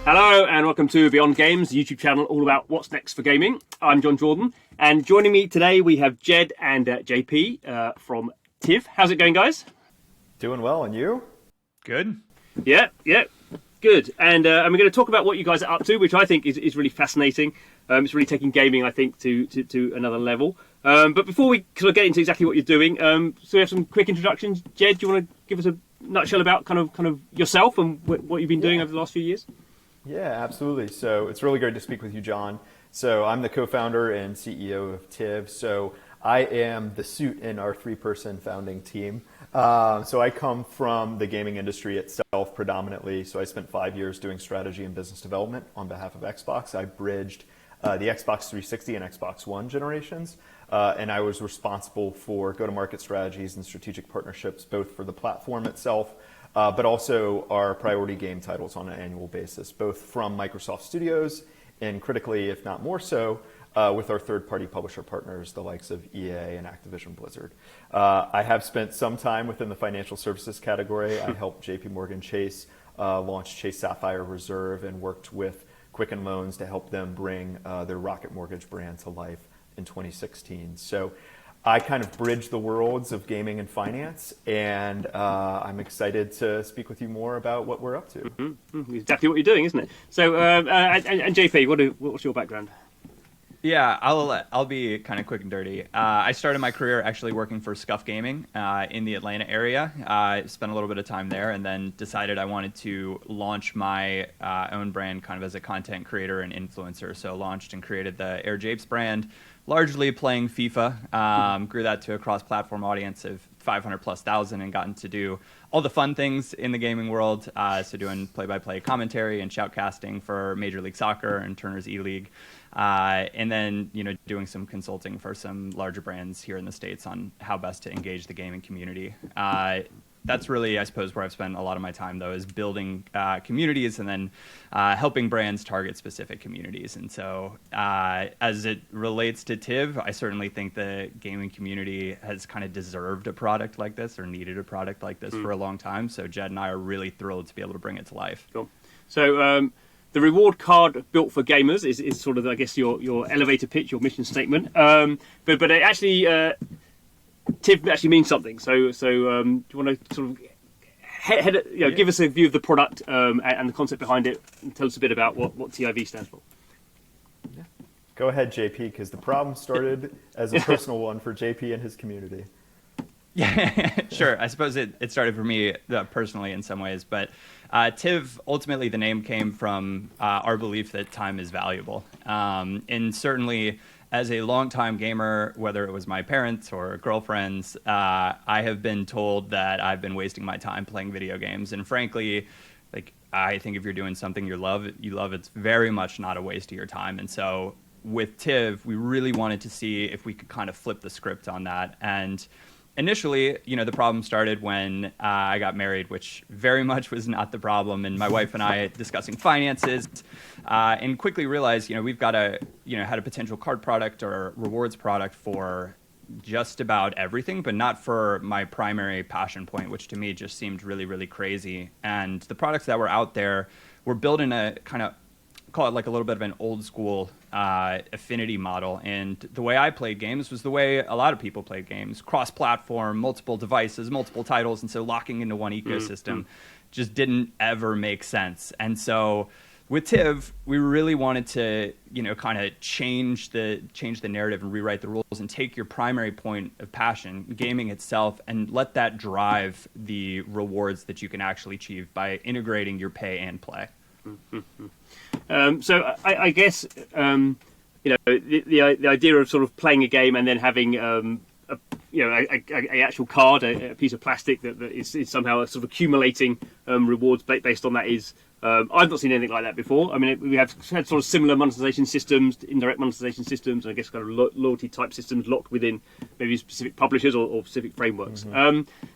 Hello and welcome to Beyond Games, the YouTube channel all about what's next for gaming. I'm John Jordan, and joining me today we have Jed and JP from TIV. How's it going, guys? Doing well, and you? Good. Yeah, good. And we're going to talk about what you guys are up to, which I think is really fascinating. It's really taking gaming, I think, to another level. But before we sort of get into exactly what you're doing, so we have some quick introductions. Jed, do you want to give us a nutshell about kind of yourself and what you've been doing over the last few years? Yeah, absolutely. So it's really great to speak with you, John. So I'm the co-founder and CEO of TIV. So I am the suit in our three-person founding team. So I come from the gaming industry itself predominantly. So I spent 5 years doing strategy and business development on behalf of Xbox. I bridged the Xbox 360 and Xbox One generations. And I was responsible for go-to-market strategies and strategic partnerships, both for the platform itself, but also our priority game titles on an annual basis, both from Microsoft Studios and critically, if not more so, with our third-party publisher partners, the likes of EA and Activision Blizzard. I have spent some time within the financial services category. I helped JP Morgan Chase launch Chase Sapphire Reserve and worked with Quicken Loans to help them bring their Rocket Mortgage brand to life in 2016. So I kind of bridge the worlds of gaming and finance, and I'm excited to speak with you more about what we're up to. Mm-hmm. Exactly what you're doing, isn't it? So, and JP, what's your background? Yeah, I'll be kind of quick and dirty. I started my career actually working for Scuff Gaming in the Atlanta area. I spent a little bit of time there and then decided I wanted to launch my own brand kind of as a content creator and influencer. So launched and created the Air Japes brand, largely playing FIFA, grew that to a cross-platform audience of 500,000+ and gotten to do all the fun things in the gaming world. So doing play-by-play commentary and shoutcasting for Major League Soccer and Turner's E-League. And then, doing some consulting for some larger brands here in the States on how best to engage the gaming community. That's really, I suppose, where I've spent a lot of my time, though, is building communities and then helping brands target specific communities. And so as it relates to TIV, I certainly think the gaming community has kind of deserved a product like this or needed a product like this for a long time. So Jed and I are really thrilled to be able to bring it to life. Cool. So the reward card built for gamers is sort of, I guess, your elevator pitch, your mission statement. But it actually... TIV actually means something. So do you want to sort of give us a view of the product and the concept behind it, and tell us a bit about what TIV stands for? Yeah. Go ahead, JP, because the problem started as a personal one for JP and his community. Yeah, sure. I suppose it started for me personally in some ways, but TIV, ultimately the name came from our belief that time is valuable. And certainly as a longtime gamer, whether it was my parents or girlfriends, I have been told that I've been wasting my time playing video games. And frankly, I think if you're doing something you love, it's very much not a waste of your time. And so with TIV, we really wanted to see if we could kind of flip the script on that. And initially, the problem started when I got married, which very much was not the problem. And my wife and I discussing finances and quickly realized, we've got had a potential card product or rewards product for just about everything, but not for my primary passion point, which to me just seemed really, really crazy. And the products that were out there were built in a kind of, call it like a little bit of an old school affinity model. And the way I played games was the way a lot of people played games, cross-platform, multiple devices, multiple titles. And so locking into one ecosystem just didn't ever make sense. And so with TIV, we really wanted to, kind of change the narrative and rewrite the rules and take your primary point of passion, gaming itself, and let that drive the rewards that you can actually achieve by integrating your pay and play. So I guess the idea of sort of playing a game and then having a actual card, a piece of plastic that is somehow sort of accumulating rewards based on that is. I've not seen anything like that before. I mean, we have had sort of similar monetization systems, indirect monetization systems, and I guess kind of loyalty type systems locked within maybe specific publishers or specific frameworks.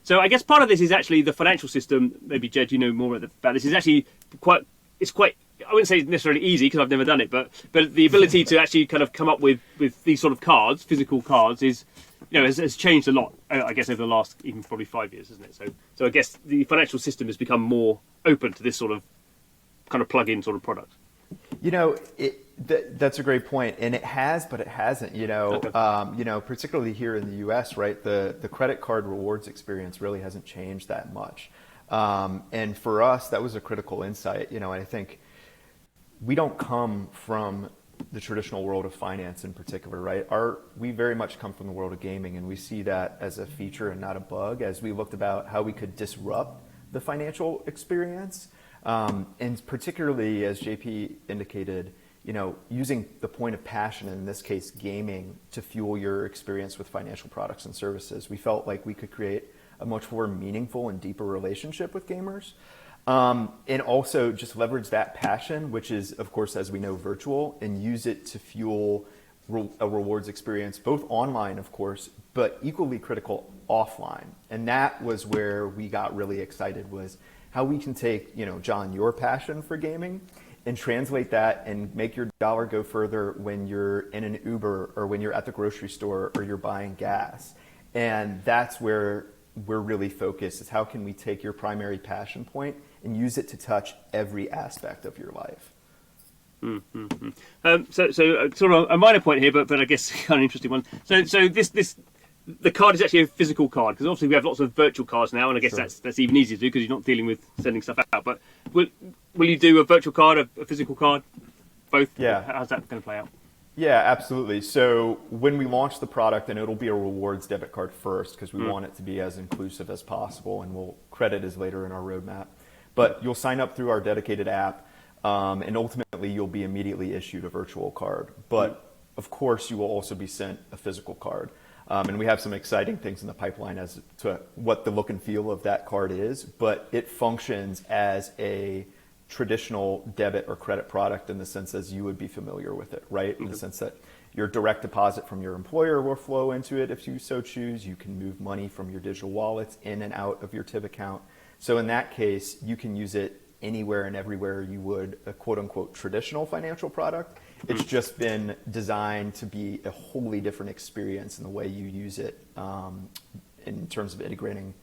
So I guess part of this is actually the financial system. Maybe Jed, you know more about this. Is actually quite. I wouldn't say necessarily easy because I've never done it, but the ability to actually kind of come up with these sort of cards, physical cards, is has changed a lot. I guess over the last even probably 5 years, isn't it? So I guess the financial system has become more open to this sort of kind of plug-in sort of product? That's a great point, and it has, but it hasn't. Okay. Particularly here in the U.S., right? The credit card rewards experience really hasn't changed that much, and for us, that was a critical insight. And I think we don't come from the traditional world of finance in particular, right? We very much come from the world of gaming, and we see that as a feature and not a bug. As we looked about how we could disrupt the financial experience. And particularly, as JP indicated, using the point of passion, in this case, gaming, to fuel your experience with financial products and services, we felt like we could create a much more meaningful and deeper relationship with gamers. And also just leverage that passion, which is, of course, as we know, virtual, and use it to fuel a rewards experience, both online, of course, but equally critical offline. And that was where we got really excited, was how we can take, John, your passion for gaming and translate that and make your dollar go further when you're in an Uber or when you're at the grocery store or you're buying gas. And that's where we're really focused, is how can we take your primary passion point and use it to touch every aspect of your life. So sort of a minor point here, but I guess kind of an interesting one. So the card is actually a physical card, because obviously we have lots of virtual cards now, and I guess Sure. that's even easier to do because you're not dealing with sending stuff out. But will you do a virtual card, a physical card, both? Yeah. How's that going to play out? Yeah, absolutely. So when we launch the product, and it'll be a rewards debit card first, because we want it to be as inclusive as possible, and credit is later in our roadmap. But you'll sign up through our dedicated app, and ultimately you'll be immediately issued a virtual card. But of course, you will also be sent a physical card. And we have some exciting things in the pipeline as to what the look and feel of that card is, but it functions as a traditional debit or credit product in the sense as you would be familiar with it, right? In the sense that your direct deposit from your employer will flow into it if you so choose. You can move money from your digital wallets in and out of your TIV account. So in that case, you can use it anywhere and everywhere you would a quote-unquote traditional financial product. It's just been designed to be a wholly different experience in the way you use it, in terms of integrating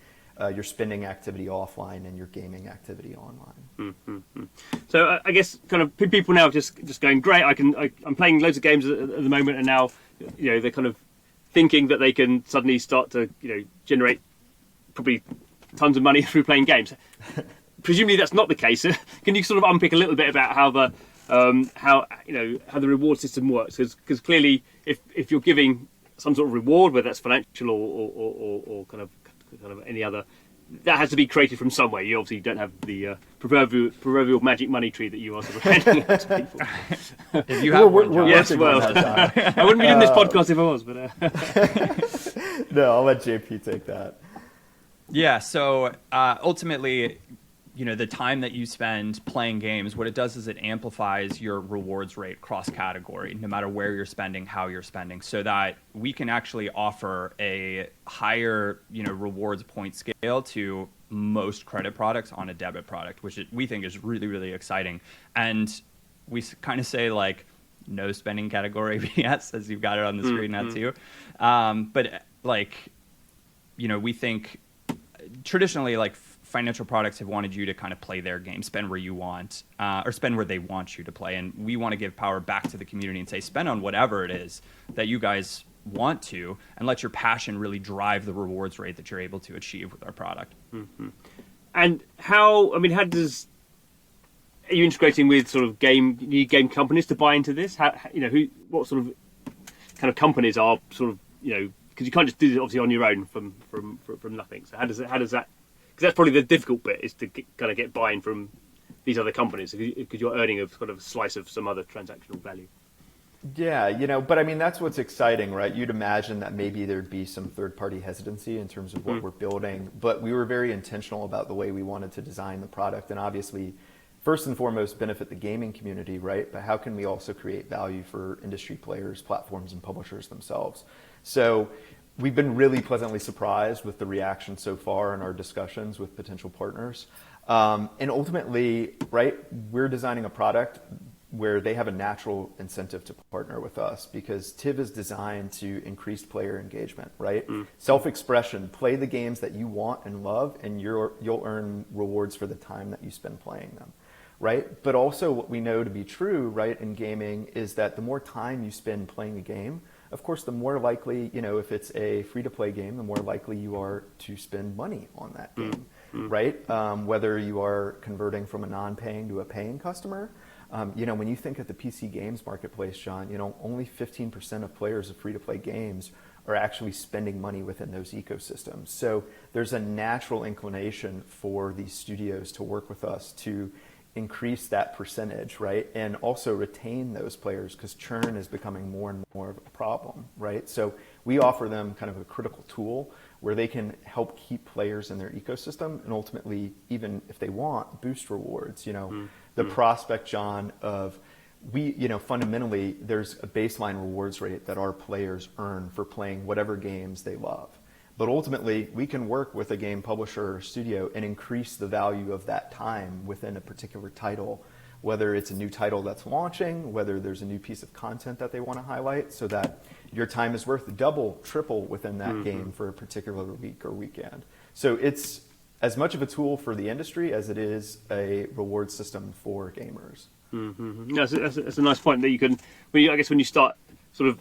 your spending activity offline and your gaming activity online. So I guess kind of people now just going, great, I'm playing loads of games at the moment, and now they're kind of thinking that they can suddenly start to generate probably tons of money through playing games. Presumably that's not the case. Can you sort of unpick a little bit about how the the reward system works? Because clearly, if you're giving some sort of reward, whether that's financial or kind of any other, that has to be created from somewhere. You obviously don't have the proverbial magic money tree that you are sort of handing out to people. If you have one, we're yes, working on well, that, John. I wouldn't be doing this podcast if I was, but No, I'll let JP take that. Yeah, so ultimately, the time that you spend playing games, what it does is it amplifies your rewards rate cross-category, no matter where you're spending, how you're spending, so that we can actually offer a higher, rewards point scale to most credit products on a debit product, which we think is really, really exciting. And we kind of say, like, no spending category BS, as you've got it on the screen now too. But we think traditionally, like, financial products have wanted you to kind of play their game, spend where you want, or spend where they want you to play. And we want to give power back to the community and say, spend on whatever it is that you guys want to, and let your passion really drive the rewards rate that you're able to achieve with our product. And are you integrating with sort of game companies to buy into this? What sort of kind of companies are sort of, because you can't just do it obviously on your own from nothing. So how does that? Because that's probably the difficult bit, is to kind of get buy-in from these other companies, because you're earning a sort of slice of some other transactional value. Yeah, but I mean, that's what's exciting, right? You'd imagine that maybe there'd be some third-party hesitancy in terms of what we're building, but we were very intentional about the way we wanted to design the product, and obviously, first and foremost, benefit the gaming community, right? But how can we also create value for industry players, platforms, and publishers themselves? So we've been really pleasantly surprised with the reaction so far in our discussions with potential partners. And ultimately, right, we're designing a product where they have a natural incentive to partner with us, because TIV is designed to increase player engagement, right? Self-expression, play the games that you want and love, and you'll earn rewards for the time that you spend playing them, right? But also what we know to be true, right, in gaming is that the more time you spend playing a game, of course, the more likely, if it's a free-to-play game, the more likely you are to spend money on that game, right? Whether you are converting from a non-paying to a paying customer. When you think of the PC games marketplace, John, only 15% of players of free-to-play games are actually spending money within those ecosystems. So there's a natural inclination for these studios to work with us to increase that percentage, right? And also retain those players, because churn is becoming more and more of a problem, right? So we offer them kind of a critical tool where they can help keep players in their ecosystem and ultimately, even if they want, boost rewards. The prospect, John, of fundamentally there's a baseline rewards rate that our players earn for playing whatever games they love. But ultimately, we can work with a game publisher or studio and increase the value of that time within a particular title, whether it's a new title that's launching, whether there's a new piece of content that they want to highlight, so that your time is worth double, triple within that game for a particular week or weekend. So it's as much of a tool for the industry as it is a reward system for gamers. That's a nice point that you can, I guess when you start sort of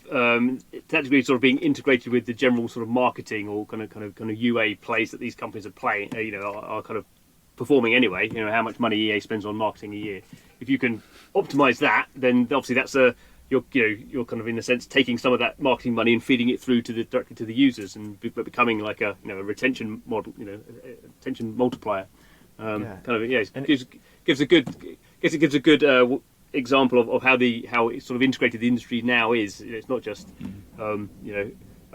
technically sort of being integrated with the general sort of marketing or kind of UA plays that these companies are playing, are kind of performing anyway. How much money EA spends on marketing a year. If you can optimize that, then obviously that's you're kind of in a sense taking some of that marketing money and feeding it through directly to the users and becoming like a retention model, retention multiplier. It gives a good example of how it's sort of integrated the industry now is. It's not just a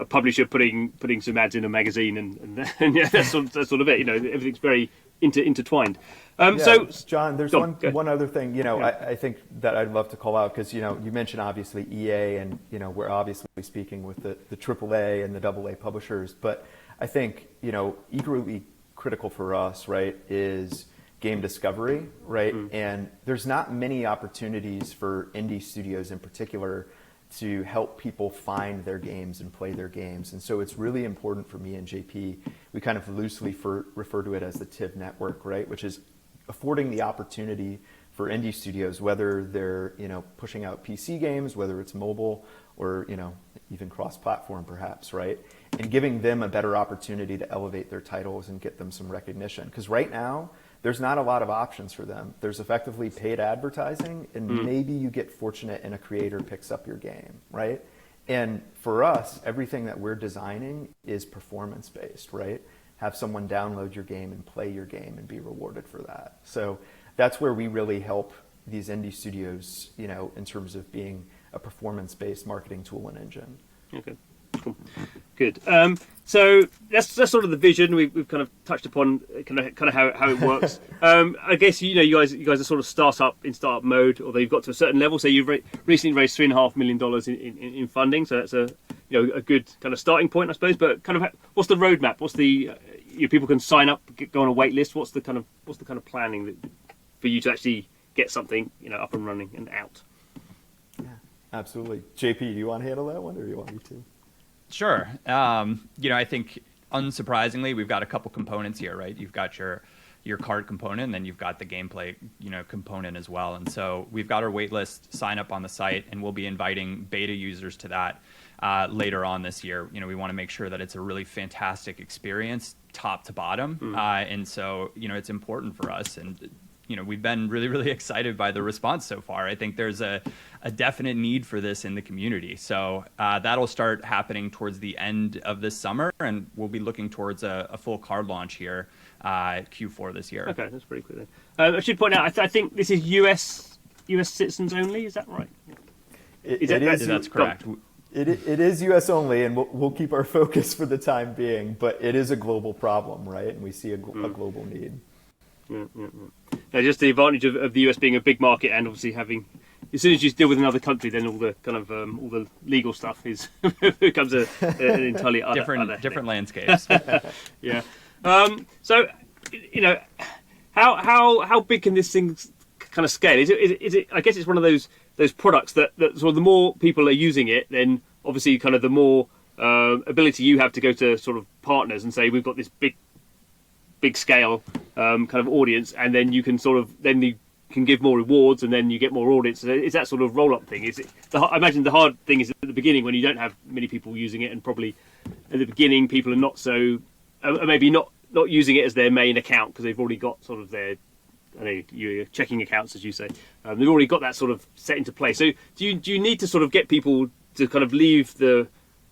publisher putting some ads in a magazine and that's sort of it. Everything's very intertwined. So John, there's one other thing I think that I'd love to call out, because you mentioned obviously EA, and we're obviously speaking with the AAA and the AA publishers, but I think equally critical for us, right, is game discovery, right? And there's not many opportunities for indie studios in particular to help people find their games and play their games. And so it's really important for me and JP, we kind of loosely refer to it as the TIV network, right? Which is affording the opportunity for indie studios, whether they're, pushing out PC games, whether it's mobile or, even cross-platform perhaps, right? And giving them a better opportunity to elevate their titles and get them some recognition. Because right now, there's not a lot of options for them. There's effectively paid advertising, and maybe you get fortunate and a creator picks up your game, right? And for us, everything that we're designing is performance-based, right? Have someone download your game and play your game and be rewarded for that. So that's where we really help these indie studios, in terms of being a performance-based marketing tool and engine. Okay. Cool. Good. So that's sort of the vision. We've kind of touched upon kind of how it works. I guess you guys are sort of startup mode, although you've got to a certain level. So you've recently raised $3.5 million in funding. So that's a good kind of starting point, I suppose. But kind of what's the roadmap? What's the people can sign up, go on a wait list. What's the kind of planning for you to actually get something up and running and out? Yeah, absolutely. JP, do you want to handle that one, or do you want me to? Sure. I think unsurprisingly, we've got a couple components here, right? You've got your card component, and then you've got the gameplay, component as well. And so we've got our waitlist sign up on the site, and we'll be inviting beta users to that later on this year. We want to make sure that it's a really fantastic experience, top to bottom. And so, it's important for us. And we've been really, really excited by the response so far. I think there's a definite need for this in the community. So that'll start happening towards the end of this summer, and we'll be looking towards a full card launch here Q4 this year. Okay, that's pretty quick then. I should point out, I think this is US citizens only. Is that right? That's correct. It is U.S. only, and we'll keep our focus for the time being, but it is a global problem, right? And we see a global need. Now, just the advantage of the US being a big market, and obviously having, as soon as you deal with another country, then all the kind of all the legal stuff becomes an entirely different landscapes. Yeah. So, how big can this thing kind of scale? Is it? I guess it's one of those products that sort of the more people are using it, then obviously kind of the more ability you have to go to sort of partners and say, we've got this big scale kind of audience, and then you can sort of then can give more rewards, and then you get more audits. So it's that sort of roll-up thing. Is it? I imagine the hard thing is at the beginning when you don't have many people using it, and probably at the beginning people are not so maybe not using it as their main account because they've already got sort of their your checking accounts, as you say. They've already got that sort of set into place. So do you need to sort of get people to kind of leave the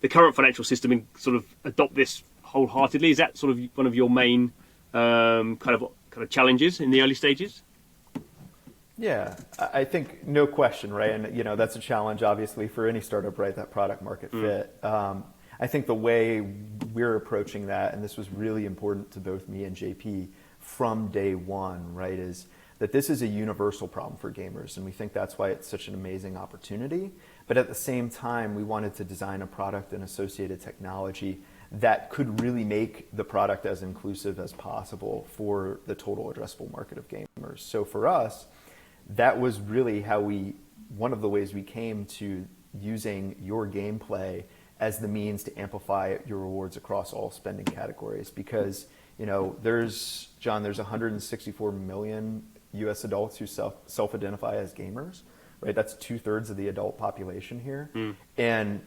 current financial system and sort of adopt this wholeheartedly? Is that sort of one of your main kind of challenges in the early stages? Yeah, I think no question, right? And that's a challenge, obviously, for any startup, right? That product market fit. I think the way we're approaching that, and this was really important to both me and JP from day one, right, is that this is a universal problem for gamers, and we think that's why it's such an amazing opportunity. But at the same time, we wanted to design a product and associated technology that could really make the product as inclusive as possible for the total addressable market of gamers. So for us, that was really one of the ways we came to using your gameplay as the means to amplify your rewards across all spending categories. Because, there's 164 million US adults who self-identify as gamers, right? That's 2/3 of the adult population here. And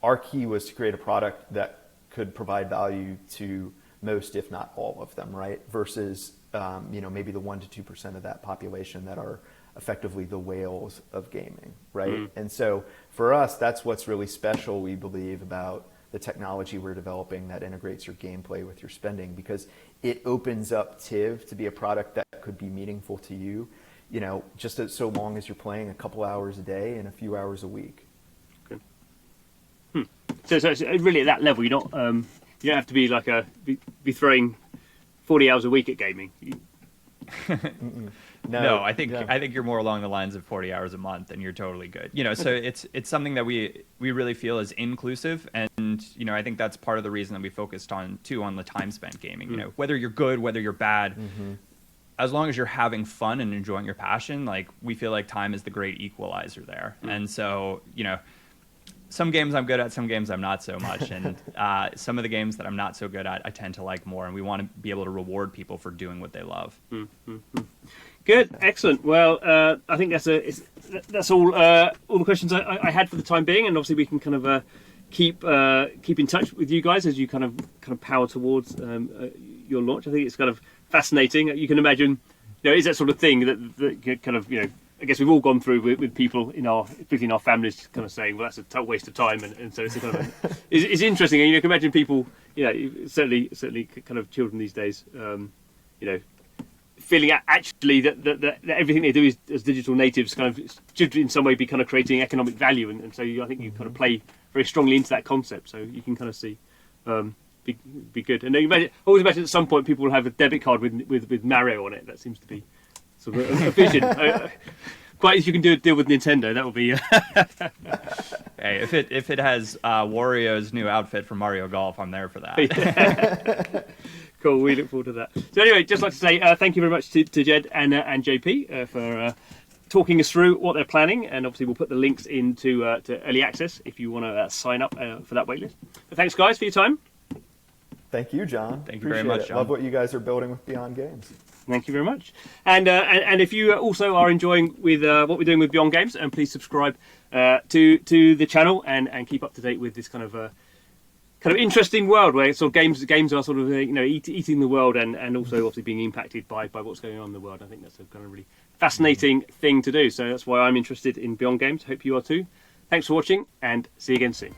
our key was to create a product that could provide value to most, if not all of them, right? Versus, maybe the 1% to 2% of that population that are effectively the whales of gaming, right? And so for us, that's what's really special, we believe, about the technology we're developing that integrates your gameplay with your spending, because it opens up TIV to be a product that could be meaningful to you, just so long as you're playing a couple hours a day and a few hours a week. Okay. So it's really at that level, you don't have to be like be throwing 40 hours a week at gaming. No, I think you're more along the lines of 40 hours a month, and you're totally good. So it's something that we really feel is inclusive, and I think that's part of the reason that we focused on the time spent gaming. Whether you're good, whether you're bad, as long as you're having fun and enjoying your passion, like, we feel like time is the great equalizer there. And so some games I'm good at, some games I'm not so much, and some of the games that I'm not so good at, I tend to like more, and we want to be able to reward people for doing what they love. Good, excellent. Well, I think that's all the questions I had for the time being, and obviously we can kind of keep in touch with you guys as you kind of power towards your launch. I think it's kind of fascinating. You can imagine, is that sort of thing that kind of I guess we've all gone through with people particularly in our families, kind of saying, well, that's a total waste of time, and so it's kind of it's interesting. And you can imagine people, certainly kind of children these days, feeling actually that everything they do is as digital natives kind of should in some way be kind of creating economic value, and so I think you kind of play very strongly into that concept. So you can kind of see be good. And always imagine at some point people will have a debit card with Mario on it. That seems to be sort of a vision. Quite if you can do a deal with Nintendo, that would be. Hey, if it has Wario's new outfit from Mario Golf, I'm there for that. Cool. We look forward to that. So anyway, just like to say thank you very much to Jed and JP for talking us through what they're planning, and obviously we'll put the links into to early access if you want to sign up for that waitlist. But thanks, guys, for your time. Thank you, John. Thank you very much, John. Love what you guys are building with Beyond Games. Thank you very much. And if you also are enjoying with what we're doing with Beyond Games, and please subscribe to the channel and keep up to date with this kind of interesting world where sort of games are sort of eating the world, and also obviously being impacted by what's going on in the world. I think that's a kind of really fascinating thing to do. So that's why I'm interested in Beyond Games. Hope you are too. Thanks for watching, and see you again soon.